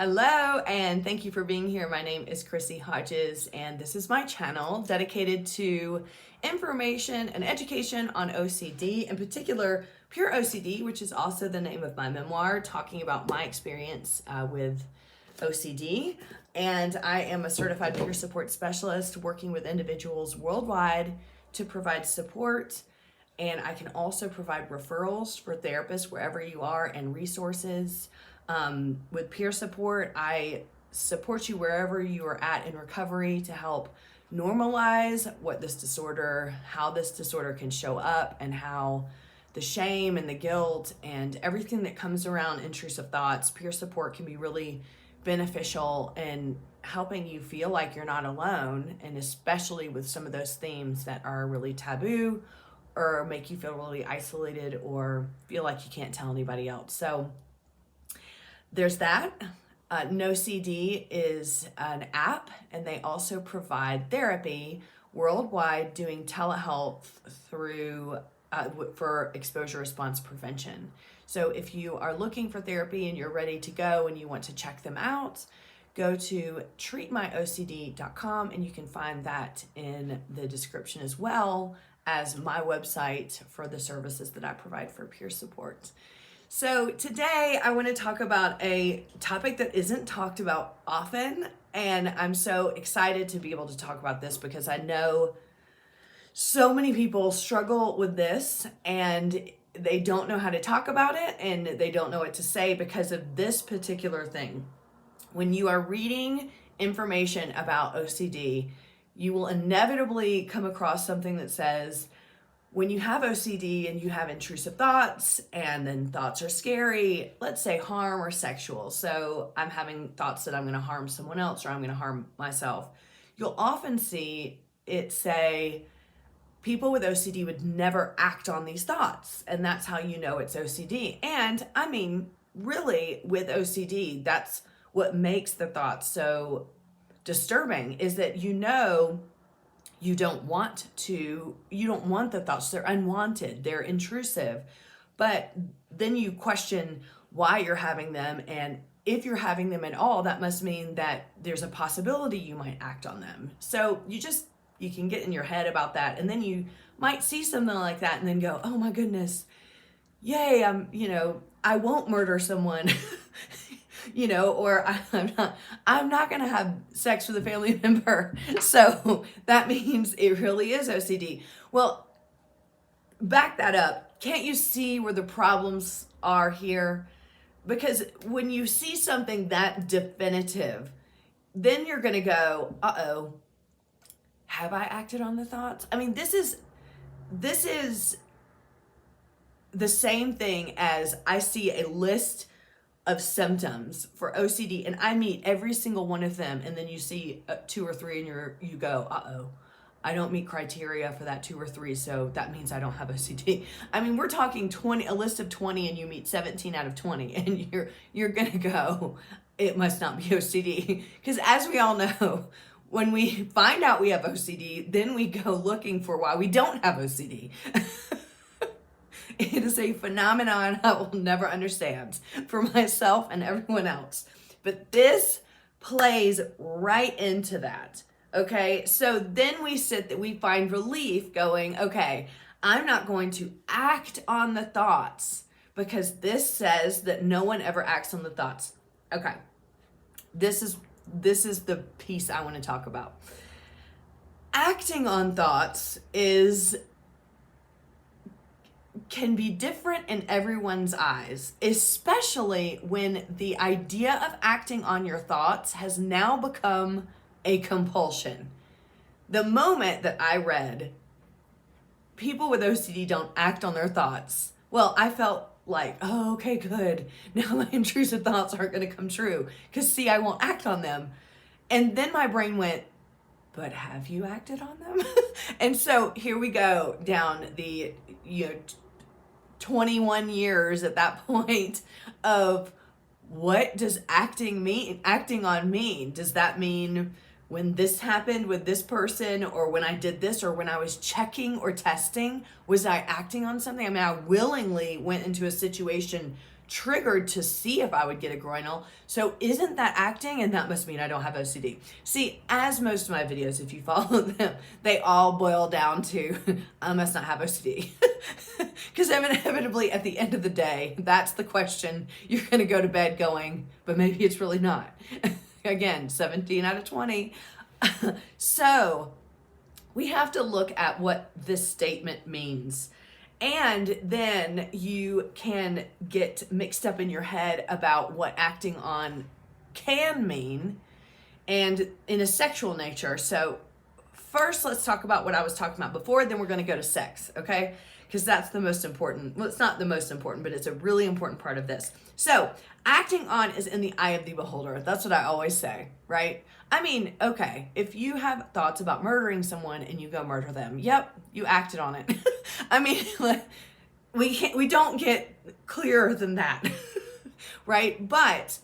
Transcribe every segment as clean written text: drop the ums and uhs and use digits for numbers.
Hello, and thank you for being here. My name is Chrissy Hodges, and this is my channel dedicated to information and education on OCD, in particular, pure OCD, which is also the name of my memoir, talking about my experience with OCD. And I am a certified peer support specialist working with individuals worldwide to provide support. And I can also provide referrals for therapists wherever you are and resources. With peer support, I support you wherever you are at in recovery to help normalize how this disorder can show up, and how the shame and the guilt and everything that comes around intrusive thoughts. Peer support can be really beneficial in helping you feel like you're not alone, and especially with some of those themes that are really taboo or make you feel really isolated or feel like you can't tell anybody else. So there's that. NoCD is an app, and they also provide therapy worldwide doing telehealth through for exposure response prevention. So if you are looking for therapy and you're ready to go and you want to check them out, go to treatmyocd.com, and you can find that in the description, as well as my website for the services that I provide for peer support. So today I want to talk about a topic that isn't talked about often, and I'm so excited to be able to talk about this because I know so many people struggle with this and they don't know how to talk about it, and they don't know what to say because of this particular thing. When you are reading information about OCD, you will inevitably come across something that says, when you have OCD and you have intrusive thoughts, and then thoughts are scary, let's say harm or sexual. So I'm having thoughts that I'm going to harm someone else or I'm going to harm myself. You'll often see it say people with OCD would never act on these thoughts. And that's how you know it's OCD. And I mean, really, with OCD, that's what makes the thoughts so disturbing, is that you don't want the thoughts. They're unwanted, they're intrusive. But then you question why you're having them, and if you're having them at all, that must mean that there's a possibility you might act on them. So you can get in your head about that, and then you might see something like that and then go, oh my goodness, yay, I won't murder someone. Or I'm not going to have sex with a family member. So that means it really is OCD. Well, back that up. Can't you see where the problems are here? Because when you see something that definitive, then you're going to go, uh-oh, have I acted on the thoughts? I mean, this is the same thing as I see a list of symptoms for OCD, and I meet every single one of them, and then you see 2 or 3 and you go, uh-oh, I don't meet criteria for that 2 or 3, so that means I don't have OCD. I mean, we're talking a list of 20, and you meet 17 out of 20, and you're gonna go, it must not be OCD. Because as we all know, when we find out we have OCD, then we go looking for why we don't have OCD. It is a phenomenon I will never understand for myself and everyone else. But this plays right into that. Okay, so then we find relief going, okay, I'm not going to act on the thoughts because this says that no one ever acts on the thoughts. Okay, this is the piece I want to talk about. Acting on thoughts can be different in everyone's eyes, especially when the idea of acting on your thoughts has now become a compulsion. The moment that I read, people with OCD don't act on their thoughts, well, I felt like, oh, okay, good. Now my intrusive thoughts aren't going to come true because, see, I won't act on them. And then my brain went, but have you acted on them? And so here we go down the, 21 years at that point of what does acting on mean? Does that mean when this happened with this person, or when I did this, or when I was checking or testing, was I acting on something? I mean, I willingly went into a situation triggered to see if I would get a groinal. So isn't that acting? And that must mean I don't have OCD. See, as most of my videos, if you follow them, they all boil down to, I must not have OCD. Because inevitably at the end of the day, that's the question you're going to go to bed going, but maybe it's really not. Again, 17 out of 20. So we have to look at what this statement means. And then you can get mixed up in your head about what acting on can mean and in a sexual nature. So first, let's talk about what I was talking about before, then we're going to go to sex, okay? Because that's the most important. Well, it's not the most important, but it's a really important part of this. So acting on is in the eye of the beholder. That's what I always say, right? I mean, okay, if you have thoughts about murdering someone and you go murder them, yep, you acted on it. I mean, we don't get clearer than that, right? But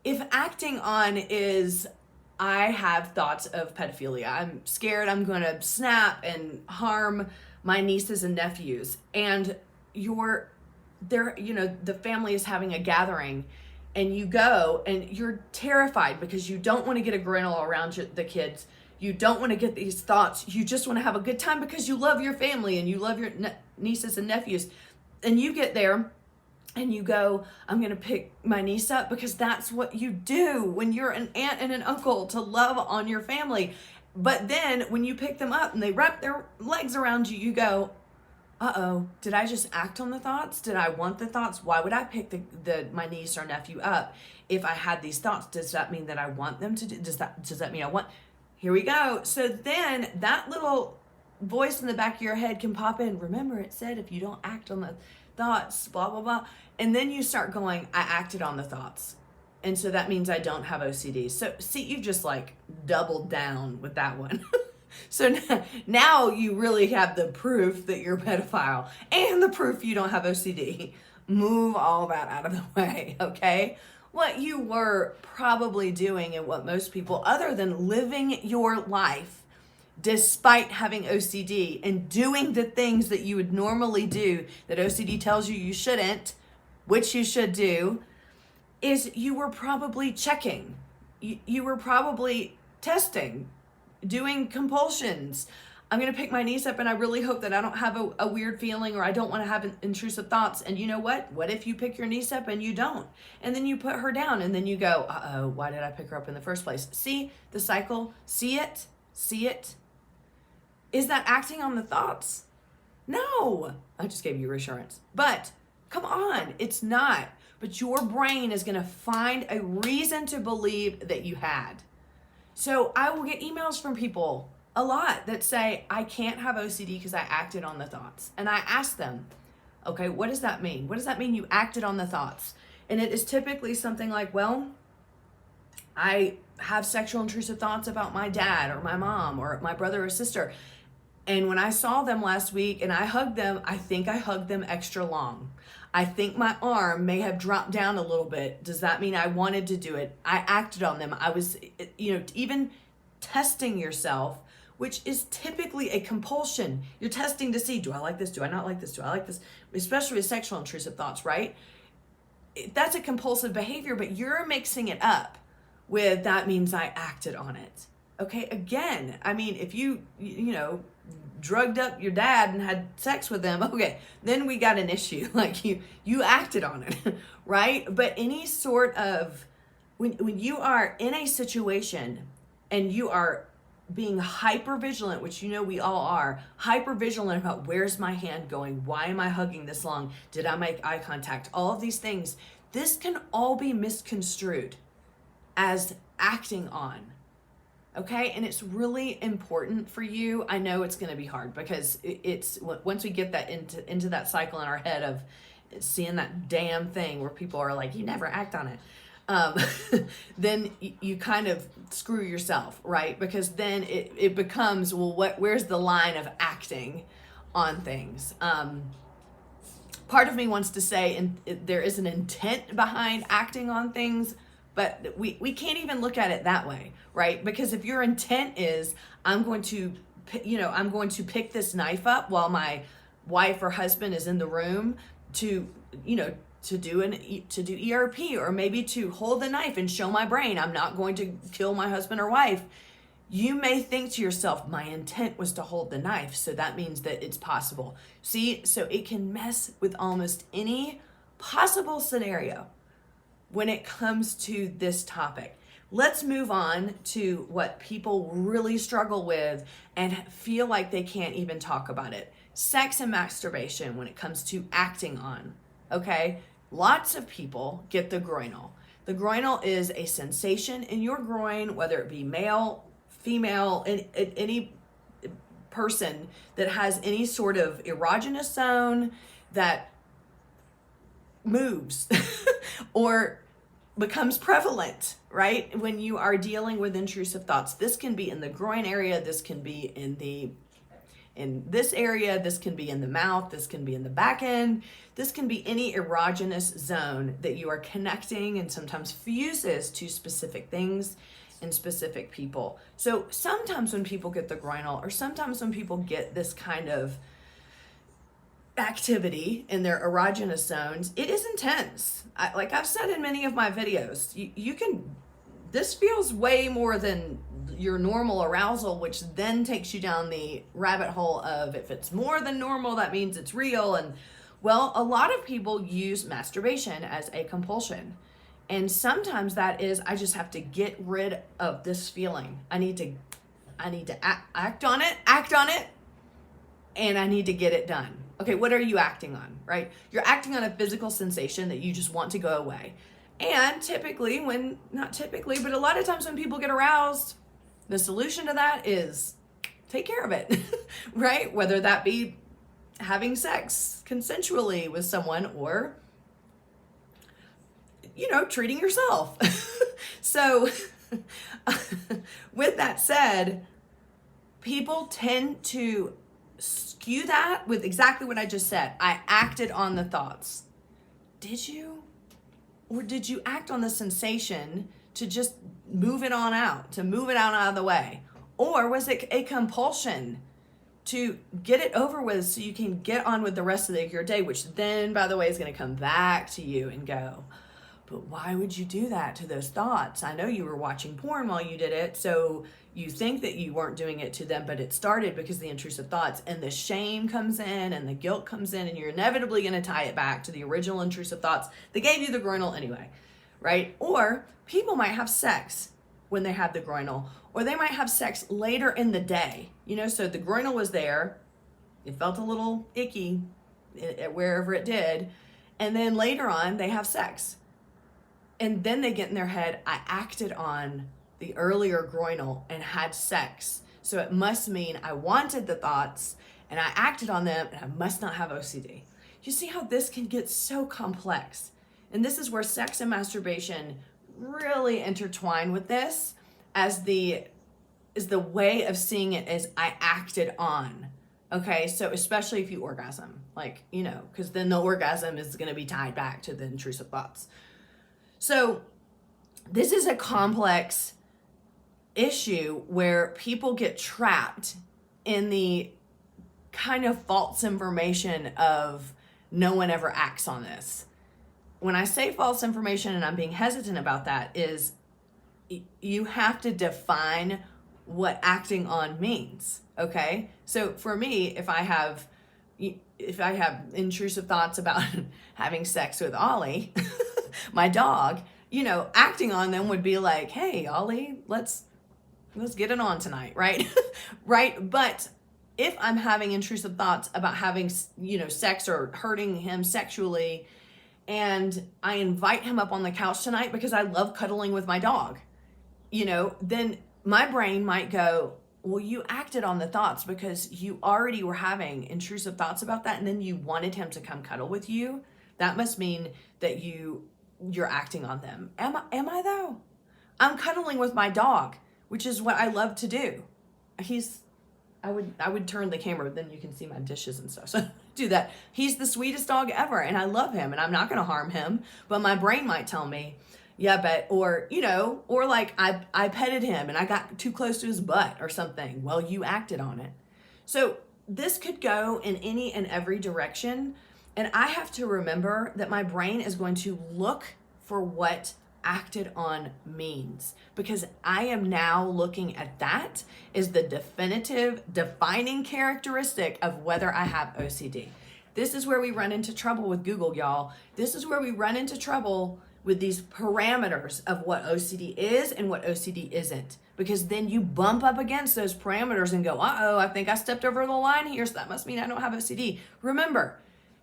if acting on is, I have thoughts of pedophilia, I'm scared I'm going to snap and harm my nieces and nephews, and the family is having a gathering, and you go and you're terrified because you don't want to get a groinal around the kids. You don't want to get these thoughts. You just want to have a good time because you love your family and you love your nieces and nephews. And you get there and you go, I'm going to pick my niece up, because that's what you do when you're an aunt and an uncle, to love on your family. But then when you pick them up and they wrap their legs around you, you go, uh-oh, did I just act on the thoughts? Did I want the thoughts? Why would I pick my niece or nephew up if I had these thoughts? Does that mean that I want them to do? Does that mean I want? Here we go. So then that little voice in the back of your head can pop in. Remember, it said if you don't act on the thoughts, blah, blah, blah. And then you start going, I acted on the thoughts. And so that means I don't have OCD. So see, you've just like doubled down with that one. So now you really have the proof that you're a pedophile and the proof you don't have OCD. Move all that out of the way, okay? What you were probably doing, and what most people, other than living your life despite having OCD and doing the things that you would normally do that OCD tells you shouldn't, which you should do, is you were probably checking. You were probably testing, doing compulsions. I'm going to pick my niece up and I really hope that I don't have a weird feeling, or I don't want to have intrusive thoughts. And you know what? What if you pick your niece up and you don't? And then you put her down and then you go, uh-oh, why did I pick her up in the first place? See the cycle? See it? See it? Is that acting on the thoughts? No. I just gave you reassurance. But come on, it's not. But your brain is going to find a reason to believe that you had. So I will get emails from people a lot that say, I can't have OCD because I acted on the thoughts. And I ask them, okay, what does that mean? What does that mean you acted on the thoughts? And it is typically something like, well, I have sexual intrusive thoughts about my dad or my mom or my brother or sister. And when I saw them last week and I hugged them, I think I hugged them extra long. I think my arm may have dropped down a little bit. Does that mean I wanted to do it? I acted on them. I was, even testing yourself, which is typically a compulsion. You're testing to see, do I like this? Do I not like this? Do I like this? Especially with sexual intrusive thoughts, right? That's a compulsive behavior, but you're mixing it up with, that means I acted on it. Okay, again, I mean, if you drugged up your dad and had sex with them, okay, then we got an issue. Like you acted on it, right? But any sort of, when you are in a situation and you are being hyper vigilant, which we all are, hyper vigilant about, where's my hand going? Why am I hugging this long? Did I make eye contact? All of these things, this can all be misconstrued as acting on. Okay, and it's really important for you. I know it's going to be hard because it's once we get that into that cycle in our head of seeing that damn thing where people are like, you never act on it, then you kind of screw yourself, right? Because then it becomes, well, where's the line of acting on things? Part of me wants to say, and there is an intent behind acting on things, but we can't even look at it that way, right? Because if your intent is, I'm going to pick this knife up while my wife or husband is in the room to to do ERP, or maybe to hold the knife and show my brain I'm not going to kill my husband or wife, you may think to yourself, my intent was to hold the knife, so that means that it's possible. See, so it can mess with almost any possible scenario when it comes to this topic. Let's move on to what people really struggle with and feel like they can't even talk about it. Sex and masturbation when it comes to acting on, okay? Lots of people get the groinal. The groinal is a sensation in your groin, whether it be male, female, any person that has any sort of erogenous zone that moves or becomes prevalent, right? When you are dealing with intrusive thoughts, this can be in the groin area, this can be in this area, this can be in the mouth, this can be in the back end, this can be any erogenous zone that you are connecting and sometimes fuses to specific things in specific people. So sometimes when people get the groinal, or sometimes when people get this kind of activity in their erogenous zones, it is intense. Like I've said in many of my videos, this feels way more than your normal arousal, which then takes you down the rabbit hole of if it's more than normal, that means it's real. And well, a lot of people use masturbation as a compulsion. And sometimes that is, I just have to get rid of this feeling. I need to act on it, and I need to get it done. Okay, what are you acting on, right? You're acting on a physical sensation that you just want to go away. And typically not typically, but a lot of times when people get aroused, the solution to that is take care of it, right? Whether that be having sex consensually with someone or, treating yourself. So with that said, people tend to skew that with exactly what I just said. I acted on the thoughts. Did you? Or did you act on the sensation to just move it on out, to move it out of the way? Or was it a compulsion to get it over with so you can get on with the rest of your day, which then, by the way, is going to come back to you and go, but why would you do that to those thoughts? I know you were watching porn while you did it, so you think that you weren't doing it to them, but it started because of the intrusive thoughts, and the shame comes in and the guilt comes in, and you're inevitably going to tie it back to the original intrusive thoughts that gave you the groinal anyway, right? Or people might have sex when they have the groinal, or they might have sex later in the day, so the groinal was there, it felt a little icky wherever it did, and then later on they have sex. And then they get in their head, I acted on the earlier groinal and had sex. So it must mean I wanted the thoughts and I acted on them and I must not have OCD. You see how this can get so complex. And this is where sex and masturbation really intertwine with this as the way of seeing it as I acted on. Okay, so especially if you orgasm, because then the orgasm is going to be tied back to the intrusive thoughts. So this is a complex issue where people get trapped in the kind of false information of no one ever acts on this. When I say false information, and I'm being hesitant about that, is you have to define what acting on means, okay? So for me, if I have intrusive thoughts about having sex with Ollie, my dog, acting on them would be like, hey, Ollie, let's get it on tonight, right? Right? But if I'm having intrusive thoughts about having, sex or hurting him sexually, and I invite him up on the couch tonight because I love cuddling with my dog, then my brain might go, well, you acted on the thoughts because you already were having intrusive thoughts about that, and then you wanted him to come cuddle with you. That must mean that you're acting on them. Am I though? I'm cuddling with my dog, which is what I love to do. I would turn the camera, then you can see my dishes and stuff. So do that. He's the sweetest dog ever, and I love him, and I'm not going to harm him. But my brain might tell me, yeah, but, or like I petted him and I got too close to his butt or something. Well, you acted on it. So this could go in any and every direction. And I have to remember that my brain is going to look for what acted on means, because I am now looking at that as the definitive defining characteristic of whether I have OCD. This is where we run into trouble with Google, y'all. This is where we run into trouble with these parameters of what OCD is and what OCD isn't, because then you bump up against those parameters and go, uh-oh, I think I stepped over the line here, so that must mean I don't have OCD. Remember,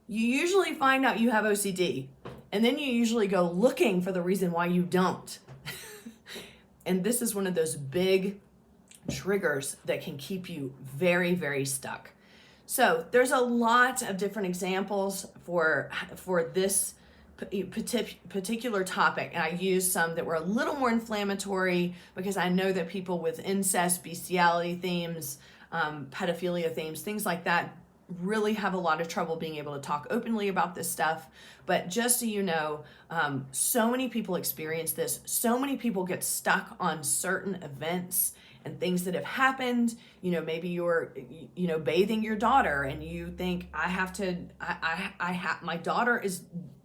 you usually find out you have OCD, and then you usually go looking for the reason why you don't. And this is one of those big triggers that can keep you very, very stuck. So there's a lot of different examples for this particular topic, and I used some that were a little more inflammatory because I know that people with incest, bestiality themes, pedophilia themes, things like that really have a lot of trouble being able to talk openly about this stuff. But just so you know, so many people experience this. So many people get stuck on certain events and things that have happened. You know, maybe you're, bathing your daughter and you think, my daughter is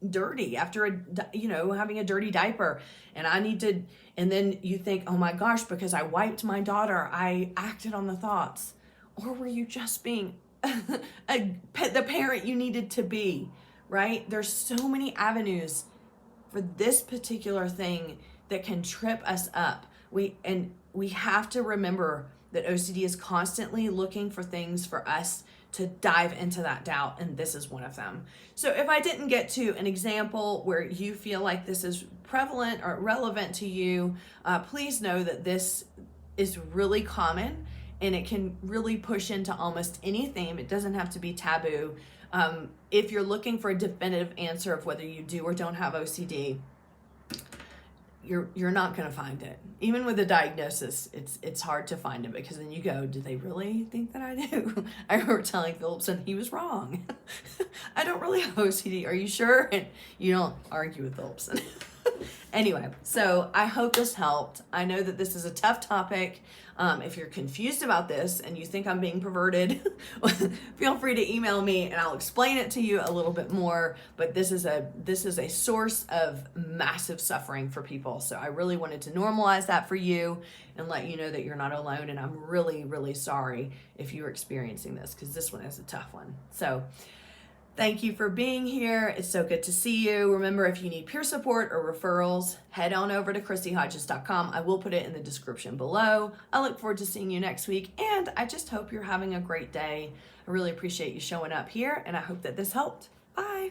dirty after having a dirty diaper, and I need to, and then you think, oh my gosh, because I wiped my daughter, I acted on the thoughts. Or were you just being the parent you needed to be, right? There's so many avenues for this particular thing that can trip us up. We have to remember that OCD is constantly looking for things for us to dive into that doubt, and this is one of them. So if I didn't get to an example where you feel like this is prevalent or relevant to you, please know that this is really common, and it can really push into almost any theme. It doesn't have to be taboo. If you're looking for a definitive answer of whether you do or don't have OCD, you're not going to find it. Even with a diagnosis, it's hard to find it, because then you go, do they really think that I do? I remember telling Phillipson he was wrong. I don't really have OCD. Are you sure? And you don't argue with Phillipson. Anyway, so I hope this helped. I know that this is a tough topic. If you're confused about this and you think I'm being perverted, feel free to email me and I'll explain it to you a little bit more. But this is a source of massive suffering for people. So I really wanted to normalize that for you and let you know that you're not alone. And I'm really, really sorry if you're experiencing this, because this one is a tough one. So thank you for being here. It's so good to see you. Remember, if you need peer support or referrals, head on over to ChristyHodges.com. I will put it in the description below. I look forward to seeing you next week, and I just hope you're having a great day. I really appreciate you showing up here, and I hope that this helped. Bye.